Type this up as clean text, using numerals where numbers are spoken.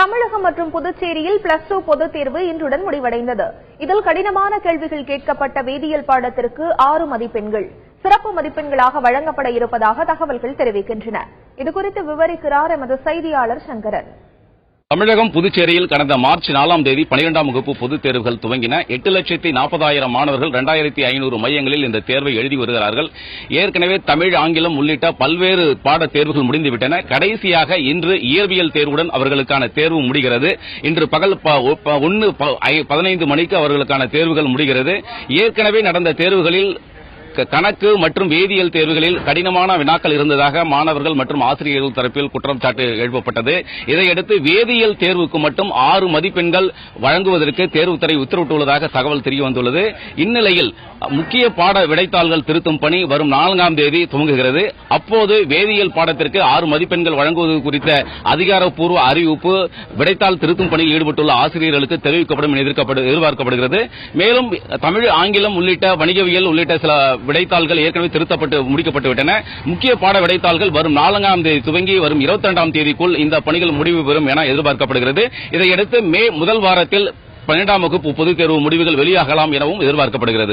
தமிழகம் மற்றும் புதுச்சேரியில் +2 பொதுத் தேர்வு இன்றுடன் முடிவடைந்தது. இதில் கடினமான கேள்விகள் கேட்கப்பட்ட வேதியியல் பாடத்திற்கு 6 மதிப்பெண்கள் சிறப்பு மதிப்பெண்களாக வழங்கப்பட இருப்பதாக தகவல்கள் தெரிவிக்கின்றன. இதுகுறித்து விவரிக்கிறார் எமது செய்தியாளர் சங்கரன். தமிழகம் புதுச்சேரியில் கடந்த மார்ச் 4ஆம் தேதி 12ஆம் வகுப்பு பொதுத் தேர்வுகள் துவங்கின. 8,40,000 மாணவர்கள் 2,500 மையங்களில் இந்த தேர்வை எழுதி வருகிறார்கள். ஏற்கனவே தமிழ், ஆங்கிலம் உள்ளிட்ட பல்வேறு பாட தேர்வுகள் முடிந்துவிட்டன. கடைசியாக இன்று இயற்பியல் தேர்வுடன் அவர்களுக்கான தேர்வு முடிகிறது. இன்று பகல் 1:15 மணிக்கு அவர்களுக்கான தேர்வுகள் முடிகிறது. ஏற்கனவே நடந்த தேர்வுகளில் கணக்கு மற்றும் வேதியியல் தேர்வுகளில் கடினமான வினாக்கள் இருந்ததாக மாணவர்கள் மற்றும் ஆசிரியர்கள் தரப்பில் குற்றம் சாட்டு எழுப்பப்பட்டது. இதையடுத்து வேதியியல் தேர்வுக்கு மட்டும் 6 மதிப்பெண்கள் வழங்குவதற்கு தேர்வுத்துறை உத்தரவிட்டுள்ளதாக தகவல் தெரியவந்துள்ளது. இந்நிலையில் முக்கிய பாட விடைத்தாள்கள் திருத்தும் பணி வரும் 4ஆம் தேதி துவங்குகிறது. அப்போது வேதியியல் பாடத்திற்கு 6 மதிப்பெண்கள் வழங்குவது குறித்த அதிகாரப்பூர்வ அறிவிப்பு விடைத்தாள் திருத்தும் பணியில் ஈடுபட்டுள்ள ஆசிரியர்களுக்கு தெரிவிக்கப்படும் என எதிர்பார்க்கப்படுகிறது. மேலும் தமிழ், ஆங்கிலம் உள்ளிட்ட வணிகவியல் உள்ளிட்ட சில விடைத்தாள்கள் ஏற்கனவே திருத்தப்பட்டு முடிக்கப்பட்டுவிட்டன. முக்கிய பாட விடைத்தாள்கள் வரும் 4ஆம் தேதி துவங்கி வரும் 22ஆம் தேதிக்குள் இந்த பணிகள் முடிவு பெறும் என எதிர்பார்க்கப்படுகிறது. இதையடுத்து மே முதல் வாரத்தில் 12ஆம் வகுப்பு பொதுத் தேர்வு முடிவுகள் வெளியாகலாம் எனவும் எதிர்பார்க்கப்படுகிறது.